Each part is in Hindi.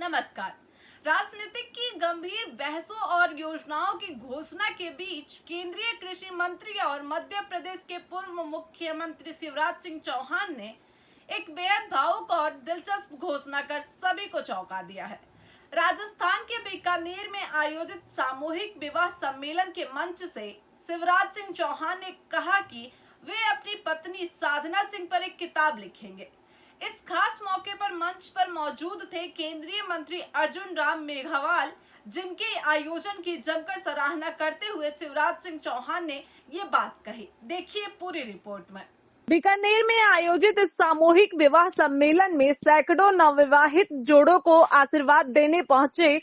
नमस्कार। राजनीतिक की गंभीर बहसों और योजनाओं की घोषणा के बीच केंद्रीय कृषि मंत्री और मध्य प्रदेश के पूर्व मुख्यमंत्री शिवराज सिंह चौहान ने एक बेहद भावुक और दिलचस्प घोषणा कर सभी को चौंका दिया है। राजस्थान के बीकानेर में आयोजित सामूहिक विवाह सम्मेलन के मंच से शिवराज सिंह चौहान ने कहा कि वे अपनी पत्नी साधना सिंह पर एक किताब लिखेंगे। इस खास मौके पर मंच पर मौजूद थे केंद्रीय मंत्री अर्जुन राम मेघवाल, जिनके आयोजन की जमकर सराहना करते हुए शिवराज सिंह चौहान ने ये बात कही। देखिए पूरी रिपोर्ट में। बीकानेर में आयोजित इस सामूहिक विवाह सम्मेलन में सैकड़ों नवविवाहित जोड़ों को आशीर्वाद देने पहुंचे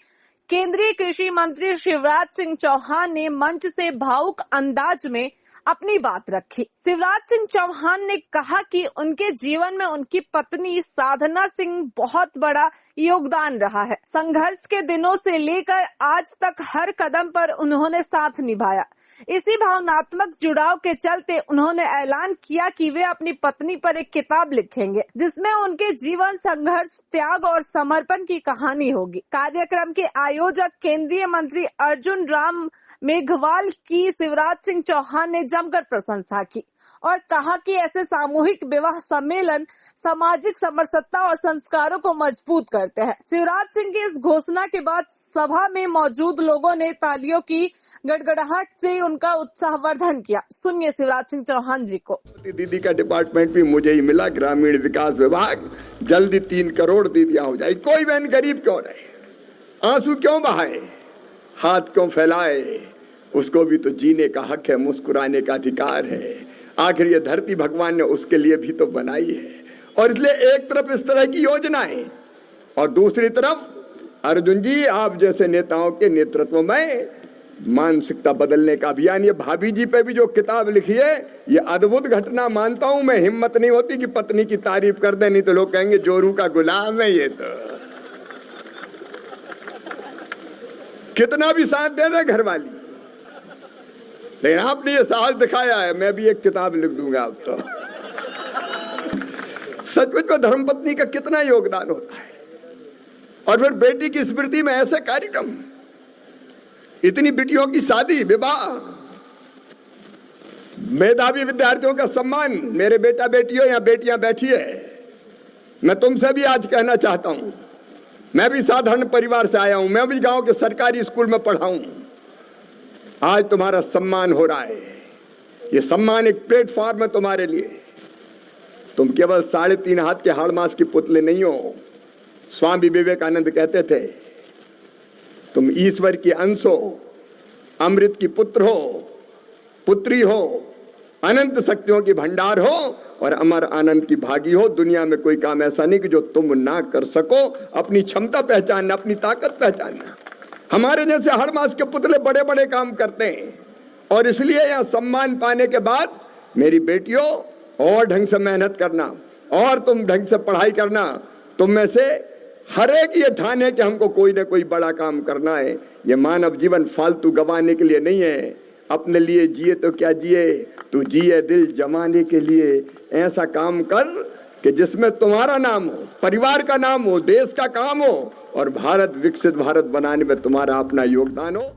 केंद्रीय कृषि मंत्री शिवराज सिंह चौहान ने मंच से भावुक अंदाज में अपनी बात रखी। शिवराज सिंह चौहान ने कहा कि उनके जीवन में उनकी पत्नी साधना सिंह बहुत बड़ा योगदान रहा है। संघर्ष के दिनों से लेकर आज तक हर कदम पर उन्होंने साथ निभाया। इसी भावनात्मक जुड़ाव के चलते उन्होंने ऐलान किया कि वे अपनी पत्नी पर एक किताब लिखेंगे, जिसमें उनके जीवन, संघर्ष, त्याग और समर्पण की कहानी होगी। कार्यक्रम के आयोजक केंद्रीय मंत्री अर्जुन राम मेघवाल की शिवराज सिंह चौहान ने जमकर प्रशंसा की और कहा कि ऐसे सामूहिक विवाह सम्मेलन सामाजिक समरसता और संस्कारों को मजबूत करते हैं। शिवराज सिंह की इस घोषणा के बाद सभा में मौजूद लोगों ने तालियों की गड़गड़ाहट से उनका उत्साहवर्धन किया। सुनिए शिवराज सिंह चौहान जी को। दीदी का डिपार्टमेंट भी मुझे ही मिला, ग्रामीण विकास विभाग। जल्दी 3 करोड़ दीदियां हो जाए। कोई बहन गरीब क्यों रहे, आंसू क्यों बहाए, हाथ क्यों फैलाए। उसको भी तो जीने का हक है, मुस्कुराने का अधिकार है। आखिर ये धरती भगवान ने उसके लिए भी तो बनाई है। और इसलिए एक तरफ इस तरह की योजनाएं और दूसरी तरफ अर्जुन जी आप जैसे नेताओं के नेतृत्व में मानसिकता बदलने का अभियान। ये भाभी जी पे भी जो किताब लिखी है, ये अद्भुत घटना मानता हूं मैं। हिम्मत नहीं होती कि पत्नी की तारीफ कर दे, नहीं तो लोग कहेंगे जोरू का गुलाम है ये। तो कितना भी साथ दे दे घरवाली, लेकिन आपने ये साहस दिखाया है। मैं भी एक किताब लिख दूंगा अब तो। सचमुच में धर्मपत्नी का कितना योगदान होता है। और फिर बेटी की स्मृति में ऐसे कार्यक्रम, इतनी बेटियों की शादी, विवाह, मेधावी विद्यार्थियों का सम्मान। मेरे बेटा बेटियों या बेटियां बैठी है, मैं तुमसे भी आज कहना चाहता हूं, मैं भी साधारण परिवार से आया हूं, मैं भी गांव के सरकारी स्कूल में पढ़ा हूं। आज तुम्हारा सम्मान हो रहा है। ये सम्मान एक प्लेटफॉर्म है तुम्हारे लिए। तुम केवल 3.5 हाथ के हाड़ मास के पुतले नहीं हो। स्वामी विवेकानंद कहते थे, तुम ईश्वर की अंश हो, अमृत की पुत्र हो, पुत्री हो, अनंत शक्तियों की भंडार हो और अमर आनंद की भागी हो। दुनिया में कोई काम ऐसा नहीं कि जो तुम ना कर सको। अपनी क्षमता पहचानना, अपनी ताकत पहचानना। हमारे जैसे हर मास के पुतले बड़े बड़े काम करते हैं। और इसलिए यह सम्मान पाने के बाद मेरी बेटियों और ढंग से मेहनत करना और तुम ढंग से पढ़ाई करना। तुम में से हर एक ये ठाने कि हमको कोई ना कोई बड़ा काम करना है। ये मानव जीवन फालतू गंवाने के लिए नहीं है। अपने लिए जिए तो क्या जिए, तू जिए दिल जमाने के लिए। ऐसा काम कर कि जिसमें तुम्हारा नाम हो, परिवार का नाम हो, देश का काम हो और भारत विकसित भारत बनाने में तुम्हारा अपना योगदान हो।